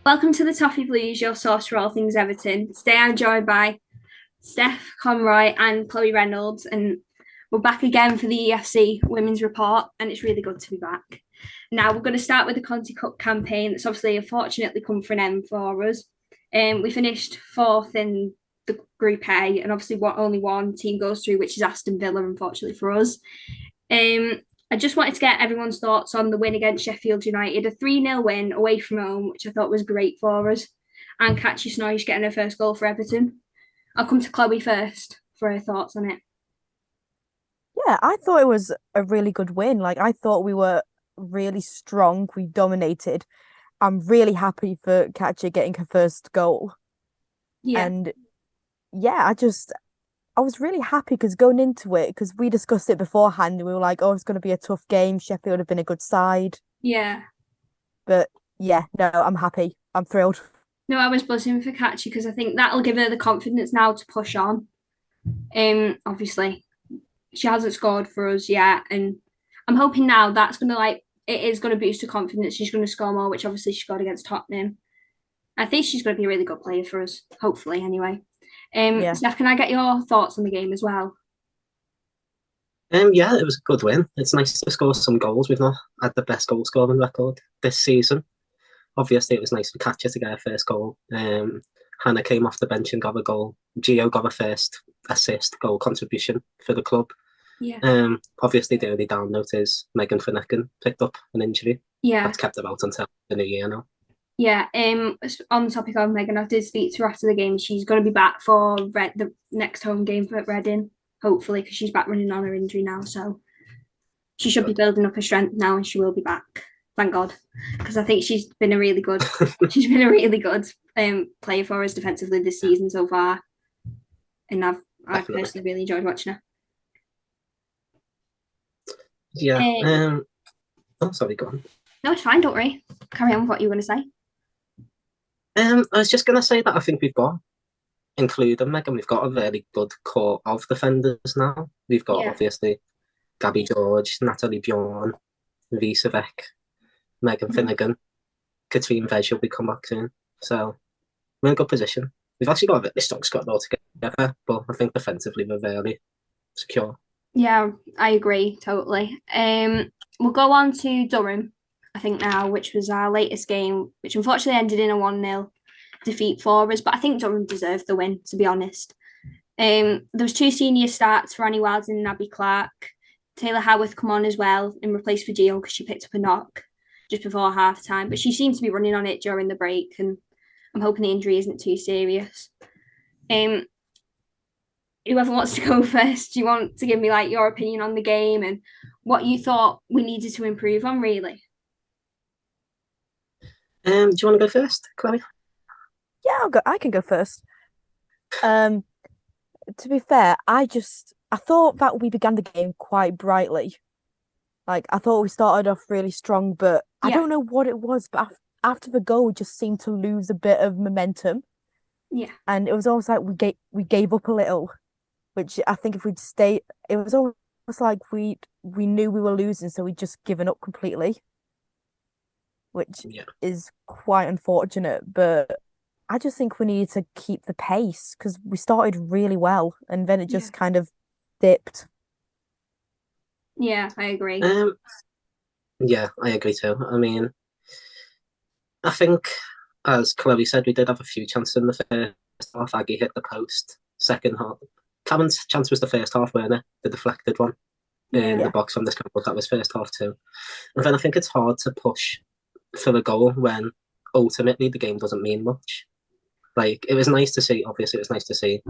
Welcome to the Toffee Blues, your source for all things Everton. Today I'm joined by Steph Conroy and Chloe Reynolds, and we're back again for the EFC Women's Report, and it's really good to be back. Now we're going to start with the Conti Cup campaign that's obviously unfortunately come for an end for us. We finished fourth in the Group A, and obviously only one team goes through, which is Aston Villa, unfortunately for us. I just wanted to get everyone's thoughts on the win against Sheffield United, a 3-0 win away from home, which I thought was great for us. And Katja Snoy's getting her first goal for Everton. I'll come to Chloe first for her thoughts on it. Yeah, I thought it was a really good win. Like, I thought we were really strong. We dominated. I'm really happy for Katja getting her first goal. Yeah, And yeah, I was really happy because going into it, because we discussed it beforehand, and we were like, oh, it's going to be a tough game. Sheffield have been a good side. yeah. But yeah, no, I'm happy. I'm thrilled. No, I was buzzing for Katja because I think that'll give her the confidence now to push on. Obviously, she hasn't scored for us yet, and I'm hoping now that's gonna it is gonna boost her confidence. She's gonna score more, which obviously she scored against Tottenham. I think she's going to be a really good player for us, hopefully, anyway. Yeah. Steph, can I get your thoughts on the game as well? Yeah, it was a good win. It's nice to score some goals. We've not had the best goal scoring record this season. Obviously, it was nice for Katja to get her first goal. Hannah came off the bench and got a goal. Gio got her first assist goal contribution for the club. Yeah. Obviously, the only down note is Megan Finnegan picked up an injury. Yeah. That's kept her out until the new year now. Yeah. On the topic of Megan, I did speak to her after the game. She's going to be back for the next home game for Reading, hopefully, because she's back running on her injury now. So she should be Good. building up her strength now, and she will be back. Thank God, because I think she's been a really good player for us defensively this Yeah, season so far, and I've definitely. personally really enjoyed watching her. Yeah. Uh, Oh, sorry, go on. no, it's fine. Don't worry. Carry on with what you were going to say. I was just gonna say that I think we've got, including Megan, we've got a very good core of defenders now. We've got Yeah. obviously Gabby George, Natalie Bjorn, Visavec, Megan Mhm. Finnegan, Katrine Veg will be come back soon. So we're in a good position. We've actually got a really strong squad altogether, but I think defensively we're very secure. Yeah, I agree totally. We'll go on to Durham, I think now, which was our latest game, which unfortunately ended in a 1-0 defeat for us. But I think Durham deserved the win, to be honest. There was two senior starts for Annie Wilds and Abby Clark. Taylor Howarth come on as well in replace for Gio because she picked up a knock just before half time. But she seemed to be running on it during the break, and I'm hoping the injury isn't too serious. Um, whoever wants to go first, do you want to give me like your opinion on the game and what you thought we needed to improve on, really? Do you want to go first, Chloe? Yeah, I can go first. Um, to be fair, I thought that we began the game quite brightly. Like, I thought we started off really strong, but I Yeah, don't know what it was, but after the goal, we just seemed to lose a bit of momentum. yeah, And it was almost like we gave up a little, which I think if we'd stayed, it was almost like we knew we were losing, so we'd just given up completely, which Yeah. is quite unfortunate. But I just think we needed to keep the pace because we started really well, and then it yeah, just kind of dipped. yeah. I agree. Um, yeah, I agree too. I mean, I think, as Chloe said, we did have a few chances in the first half. Aggie hit the post. Second half, Cameron's chance was the first half, wasn't it? The deflected one in Yeah, the Yeah, box from the scramble. That was first half too. And then I think it's hard to push for a goal when ultimately the game doesn't mean much. Like, it was nice to see, obviously, it was nice to see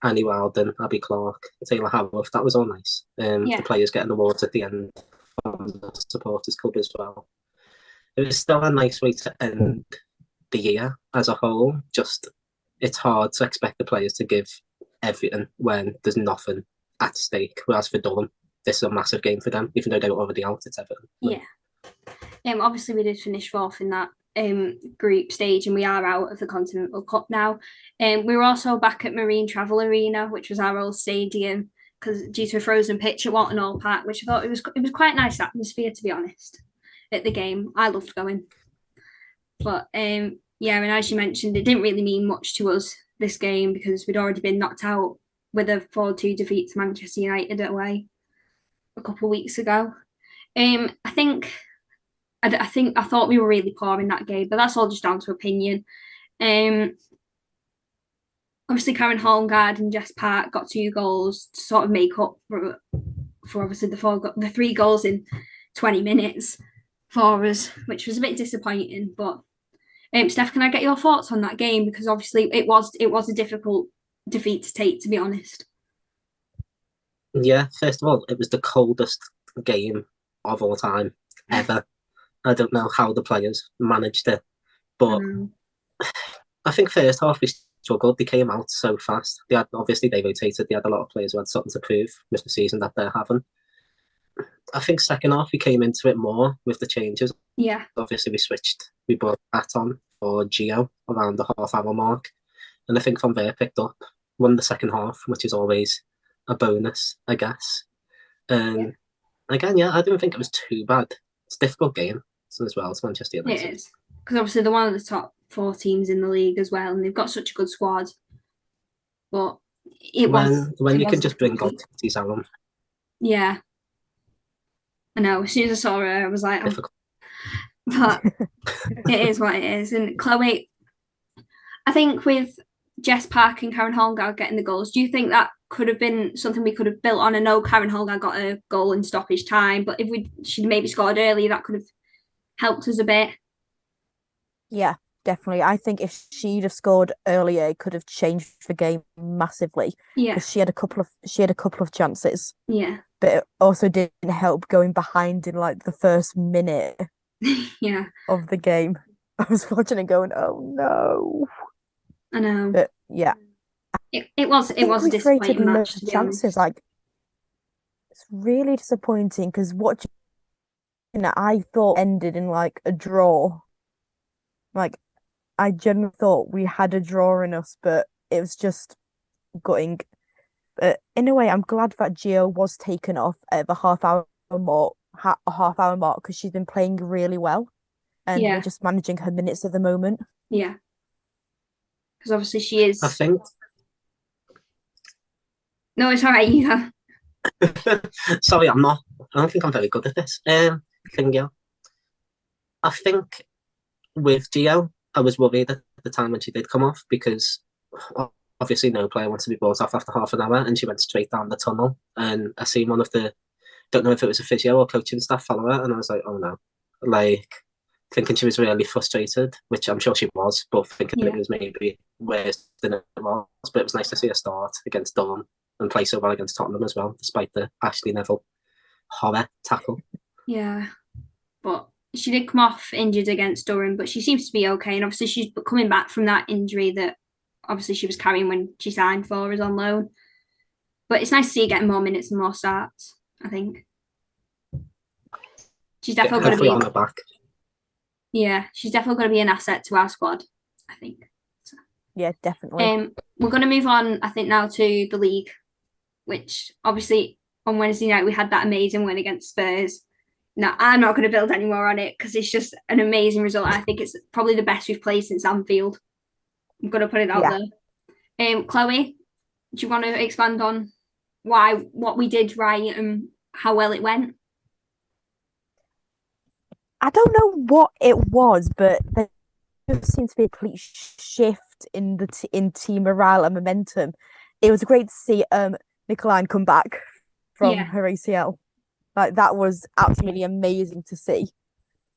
Annie Wilden, Abby Clark, Taylor Haworth. That was all nice. The yeah, players getting awards at the end from the supporters club as well. It was still a nice way to end the year as a whole. Just it's hard to expect the players to give everything when there's nothing at stake. Whereas for Durham, this is a massive game for them, even though they were already out. It's Everton. Like, yeah. Obviously we did finish fourth in that group stage, and we are out of the Continental Cup now. We were also back at Marine Travel Arena, which was our old stadium, because due to a frozen pitch at Walton Hall Park, which I thought it was quite a nice atmosphere, to be honest, at the game. I loved going. But Yeah, and as you mentioned, it didn't really mean much to us this game because we'd already been knocked out with a 4-2 defeat to Manchester United away a couple of weeks ago. I think I thought we were really poor in that game, but that's all just down to opinion. Um, Obviously Karen Holmgard and Jess Park got 2 goals to sort of make up for obviously the 3 goals in 20 minutes for us, which was a bit disappointing. But Steph, can I get your thoughts on that game? Because obviously it was a difficult defeat to take, to be honest. Yeah, first of all, it was the coldest game of all time ever. I don't know how the players managed it, but I think first half we struggled. They came out so fast. They rotated. They had a lot of players who had something to prove with the season that they're having. I think second half we came into it more with the changes. Yeah. Obviously we brought Pat on for Gio around the half-hour mark, and I think from there picked up, won the second half, which is always a bonus, I guess. Again, I didn't think it was too bad. It's a difficult game as well. It's Manchester United. It is, because obviously they're one of the top 4 teams in the league as well, and they've got such a good squad. But when you can just bring on Titty's Alan. Yeah, I know. As soon as I saw her, I was like, but it is what it is. And Chloe, I think with Jess Park and Karen Holmgard getting the goals, do you think that could have been something we could have built on? I know Karen Holmgard got a goal in stoppage time, but if she'd maybe scored early, that could have helped us a bit. Yeah, definitely. I think if she'd have scored earlier, it could have changed the game massively. Yeah, because she had a couple of chances. Yeah, but it also didn't help going behind in like the first minute. Yeah, of the game. I was watching it going, oh no. I know. But yeah, it was a disappointing match, to be chances. honest. Like, it's really disappointing because watching it, I thought ended in like a draw. Like, I genuinely thought we had a draw in us, but it was just gutting. But in a way, I'm glad that Gio was taken off at the half hour mark because she's been playing really well, and we're just managing her minutes at the moment. Yeah, because obviously she is. I think. No, it's all right. Yeah. Sorry, I'm not. I don't think I'm very good at this. Yeah. I think with Gio, I was worried at the time when she did come off because obviously no player wants to be brought off after half an hour, and she went straight down the tunnel. And I seen one of the, don't know if it was a physio or coaching staff follow her, and I was like, oh no, like thinking she was really frustrated, which I'm sure she was, but thinking it was maybe worse than it was. But it was nice to see her start against Durham and play so well against Tottenham as well, despite the Ashley Neville horror tackle. Yeah, but she did come off injured against Durham, but she seems to be okay. And obviously she's coming back from that injury that obviously she was carrying when she signed for us on loan. But it's nice to see her getting more minutes and more starts, I think. She's definitely going to be on her back. Yeah, she's definitely going to be an asset to our squad, I think. So, yeah, definitely. We're going to move on, I think, now to the league, which obviously on Wednesday night we had that amazing win against Spurs. Now, I'm not going to build any more on it because it's just an amazing result. I think it's probably the best we've played since Anfield. I'm going to put it out there. Chloe, do you want to expand on what we did right and how well it went? I don't know what it was, but there just seemed to be a complete shift in in team morale and momentum. It was great to see Nicoline come back from her ACL. Like, that was absolutely amazing to see.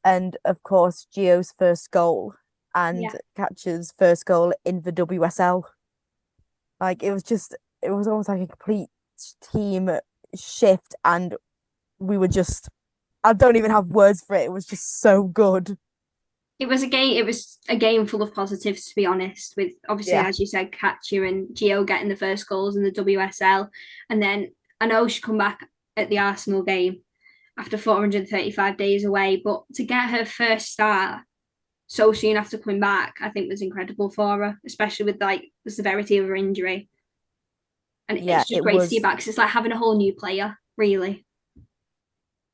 And of course, Gio's first goal and Catcher's first goal in the WSL. Like, it was almost like a complete team shift, and we were just, I don't even have words for it. It was just so good. It was a game full of positives, to be honest, with obviously, as you said, Katya and Gio getting the first goals in the WSL. And then I know she come back at the Arsenal game after 435 days away, but to get her first start so soon after coming back, I think was incredible for her, especially with like the severity of her injury. And it's just great to see her back because it's like having a whole new player, really.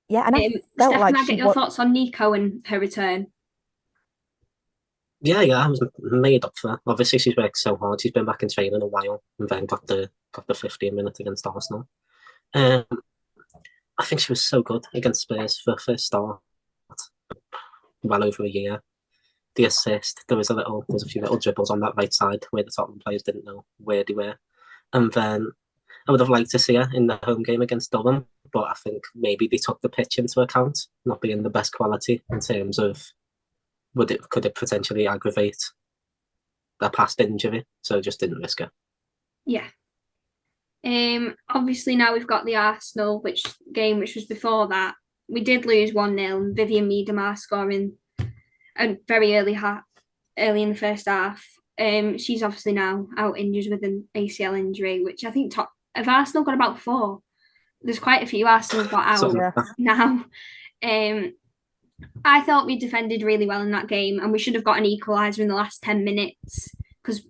Yeah, and I felt Steph, like can I get your thoughts on Nico and her return? Yeah, I was made up for that. Obviously, she's worked so hard. She's been back in training a while, and then got the 15 minutes against Arsenal. Um, I think she was so good against Spurs for the first start, well over a year. The assist, there was a few little dribbles on that right side where the Tottenham players didn't know where they were, and then I would have liked to see her in the home game against Durham, but I think maybe they took the pitch into account, not being the best quality in terms of could it potentially aggravate a past injury, so just didn't risk it. Yeah. Obviously now we've got the Arsenal which was before that. We did lose 1-0 and Vivian Miedema scoring a very early in the first half. She's obviously now out injured with an ACL injury, which I think have Arsenal got about 4. There's quite a few Arsenal's got out So, now. I thought we defended really well in that game, and we should have got an equaliser in the last 10 minutes because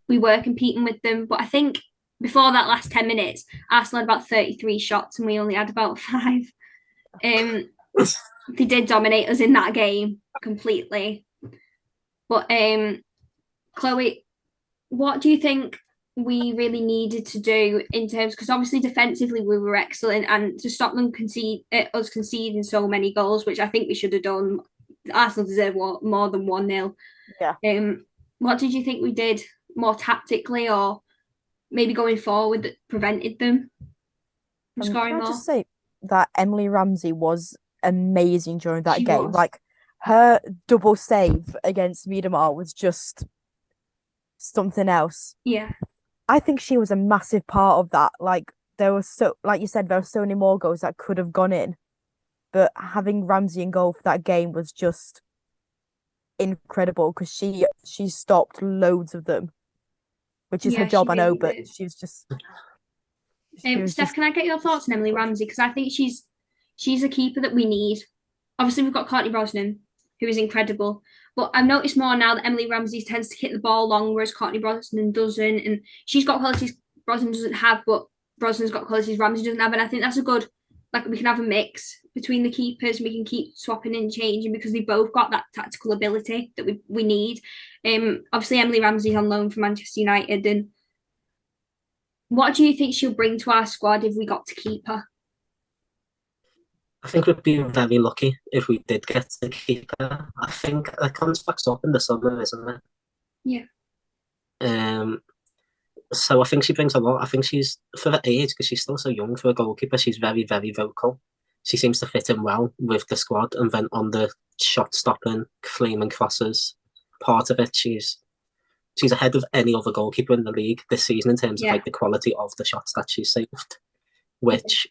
we were competing with them. But I think before that last 10 minutes, Arsenal had about 33 shots and we only had about 5. They did dominate us in that game completely. But Chloe, what do you think we really needed to do in terms, because obviously defensively we were excellent, and to stop them us conceding so many goals, which I think we should have done. Arsenal deserve more than 1-0. Yeah. What did you think we did more tactically, or maybe going forward, that prevented them from scoring Can I more? just say that Emily Ramsey was amazing during that She game? was. Like her double save against Miedema was just something else. Yeah. I think she was a massive part of that. Like there was like you said, there were so many more goals that could have gone in, but having Ramsey in goal for that game was just incredible because she stopped loads of them, which is her Yeah, she job, I know, really but did. she was Steph, just can I get your thoughts on Emily Ramsey? Because I think she's a keeper that we need. Obviously, we've got Courtney Brosnan, who is incredible. But I've noticed more now that Emily Ramsey tends to hit the ball long, whereas Courtney Brosnan doesn't. And she's got qualities Brosnan doesn't have, but Brosnan's got qualities Ramsey doesn't have. And I think that's a good, like, we can have a mix between the keepers and we can keep swapping and changing because they both got that tactical ability that we need. Obviously, Emily Ramsey's on loan from Manchester United. And what do you think she'll bring to our squad if we got to keep her? I think we'd be very lucky if we did get to keep her. I think it comes back up in the summer, isn't it? Yeah. So I think she brings a lot. I think she's, for her age, because she's still so young for a goalkeeper, she's very, very vocal. She seems to fit in well with the squad, and then on the shot stopping, flaming crosses part of it, she's ahead of any other goalkeeper in the league this season in terms of like the quality of the shots that she's saved. Which,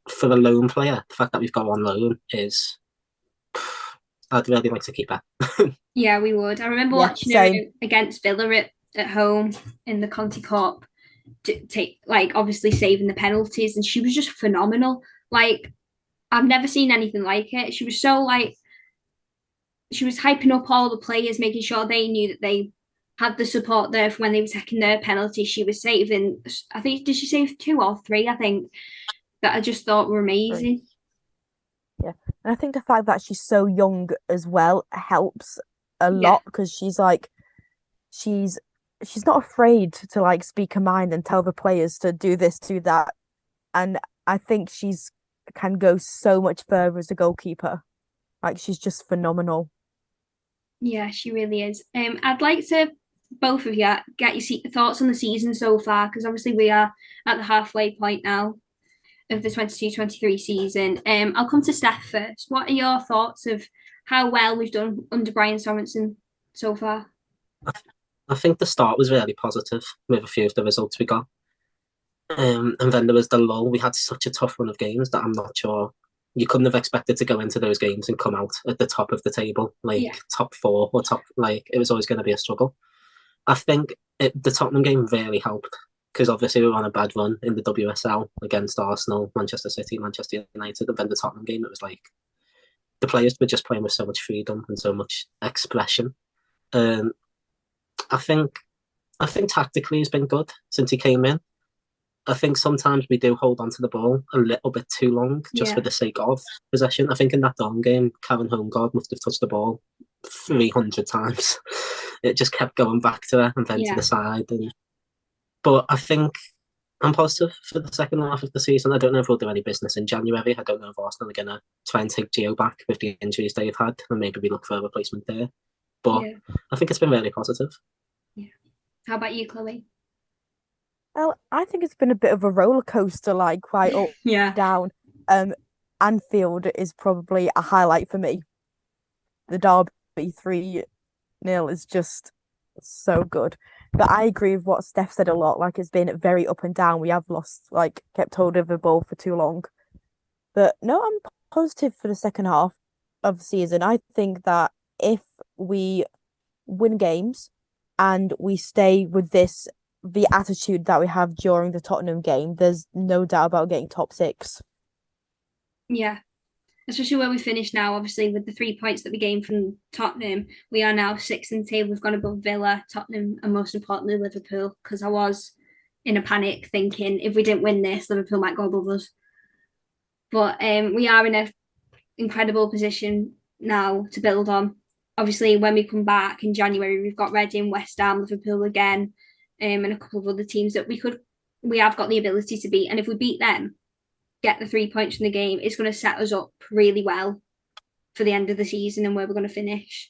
for a loan player, the fact that we've got on loan is, I'd really like to keep her. Yeah, we would. I remember watching her against Villa at home in the Conti Cup, to take, like, obviously saving the penalties, and she was just phenomenal. Like, I've never seen anything like it. She was so, like, she was hyping up all the players, making sure they knew that they had the support there for when they were taking their penalties. She was saving, I think, did she save 2 or 3? I think, that I just thought were amazing. Yeah, and I think the fact that she's so young as well helps a lot because she's not afraid to like speak her mind and tell the players to do this, do that, and I think she's can go so much further as a goalkeeper. Like she's just phenomenal. Yeah, she really is. I'd like to, both of you, get your thoughts on the season so far, because obviously we are at the halfway point now of the 22-23 season. I'll come to Steph first. What are your thoughts of how well we've done under Brian Sorensen so far? I think the start was really positive with a few of the results we got. And then there was the lull. We had such a tough run of games that I'm not sure you couldn't have expected to go into those games and come out at the top of the table, like top 4 or top, like it was always going to be a struggle. I think the Tottenham game really helped because obviously we were on a bad run in the WSL against Arsenal, Manchester City, Manchester United, and then the Tottenham game, it was like the players were just playing with so much freedom and so much expression. I think tactically he's been good since he came in. I think sometimes we do hold on to the ball a little bit too long just for the sake of possession. I think in that Durham game, Karen Homegaard must have touched the ball 300 times. It just kept going back to her and then to Yeah. the side. But I think I'm positive for the second half of the season. I don't know if we'll do any business in January. I don't know if Arsenal are going to try and take Gio back with the injuries they've had, and maybe we look for a replacement there. But Yeah. I think it's been really positive. Yeah. How about you, Chloe? Well, I think it's been a bit of a roller coaster, like quite up, Yeah. down. Anfield is probably a highlight for me. The Derby 3-0 is just so good. But I agree with what Steph said a lot. Like it's been very up and down. We have lost, like, kept hold of the ball for too long. But no, I'm positive for the second half of the season. I think that if we win games and we stay with the attitude that we have during the Tottenham game, there's no doubt about getting top six. Yeah. Especially where we finished now, obviously, with the 3 points that we gained from Tottenham. We are now sixth in the table. We've gone above Villa, Tottenham, and most importantly, Liverpool, because I was in a panic thinking if we didn't win this, Liverpool might go above us. But we are in an incredible position now to build on. Obviously, when we come back in January, we've got Reading, West Ham, Liverpool again, and a couple of other teams that we have got the ability to beat. And if we beat them, get the 3 points from the game, it's going to set us up really well for the end of the season and where we're going to finish.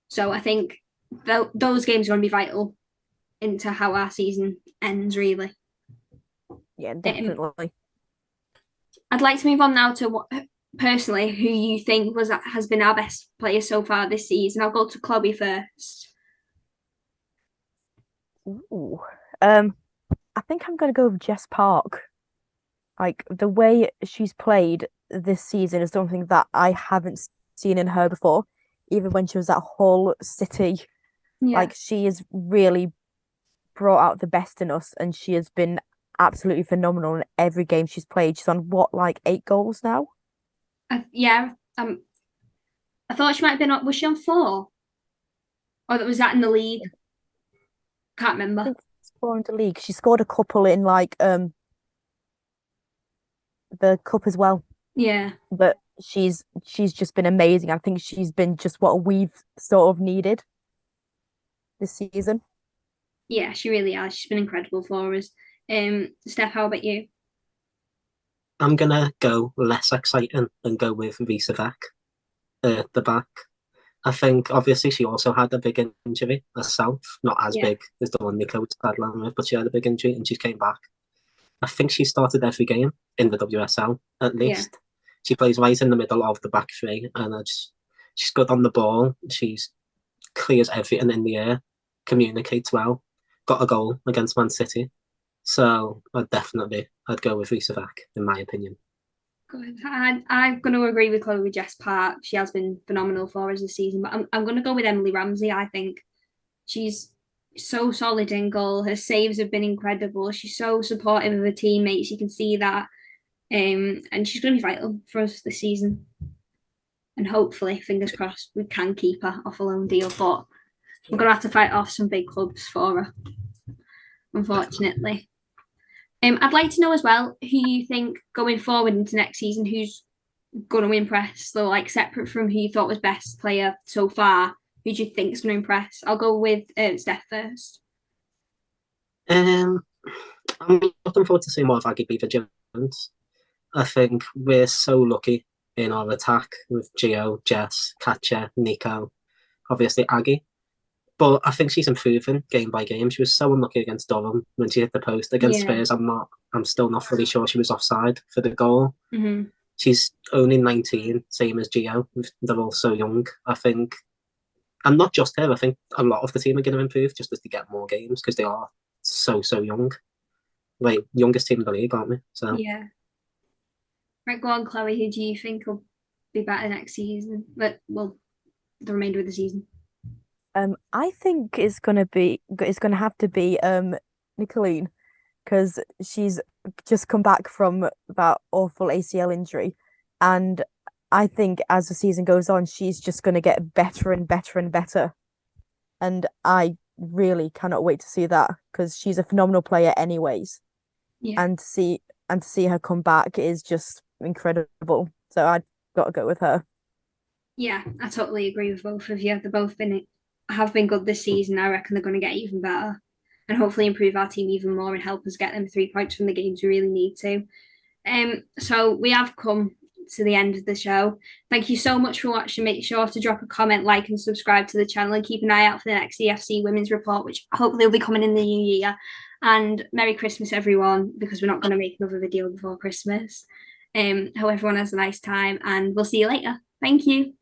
So I think those games are going to be vital into how our season ends, really. Yeah, definitely. I'd like to move on now to what personally who you think has been our best player so far this season. I'll go to Chloe first. Ooh. I think I'm gonna go with Jess Park. Like the way she's played this season is something that I haven't seen in her before. Even when she was at Hull City, like she has really brought out the best in us, and she has been absolutely phenomenal in every game she's played. She's on what, like 8 goals now? Yeah. I thought she might have been on. Was she on 4? Or was that in the league? Can't remember. I think she's 4 in the league. She scored a couple in like the cup as well. Yeah. But she's just been amazing. I think she's been just what we've sort of needed this season. Yeah, she really has. She's been incredible for us. Steph, how about you? I'm going to go less exciting and go with Risa at the back. I think obviously she also had a big injury herself, not as big as the one Nicos had with, but she had a big injury and she came back. I think she started every game in the WSL at least. She plays right in the middle of the back three, and she's good on the ball. She's clears everything in the air, communicates well, got a goal against Man City. So I'd go with Risa in my opinion. Good. I'm going to agree with Chloe with Jess Park. She has been phenomenal for us this season, but I'm going to go with Emily Ramsey. I think she's so solid in goal. Her saves have been incredible. She's so supportive of her teammates. You can see that. And she's going to be vital for us this season. And hopefully, fingers crossed, we can keep her off a loan deal. But we're going to have to fight off some big clubs for her, unfortunately. I'd like to know as well who you think going forward into next season, who's going to impress. So, like, separate from who you thought was best player so far, who do you think is going to impress? I'll go with Steph first. I'm looking forward to seeing more of Aggie Beaver-Jones. I think we're so lucky in our attack with Gio, Jess, Katja, Nico, obviously Aggie. But I think she's improving game by game. She was so unlucky against Durham when she hit the post. Against Spurs, I'm still not fully sure she was offside for the goal. Mm-hmm. She's only 19, same as Gio. They're all so young. I think, and not just her, I think a lot of the team are going to improve just as they get more games because they are so young. Like, youngest team in the league, aren't we? So yeah. Right, go on, Chloe. Who do you think will be better next season? The remainder of the season. I think it's gonna have to be Nicolene, because she's just come back from that awful ACL injury, and I think as the season goes on, she's just gonna get better and better and better, and I really cannot wait to see that because she's a phenomenal player, anyways. Yeah. And to see her come back is just incredible. So I've got to go with her. Yeah, I totally agree with both of you. They've both have been good this season. I reckon they're going to get even better and hopefully improve our team even more and help us get them 3 points from the games we really need to. So we have come to the end of the show. Thank you so much for watching. Make sure to drop a comment, like, and subscribe to the channel, and keep an eye out for the next EFC Women's Report, which hopefully will be coming in the new year. And Merry Christmas, everyone, because we're not going to make another video before Christmas. Hope everyone has a nice time, and we'll see you later. Thank you.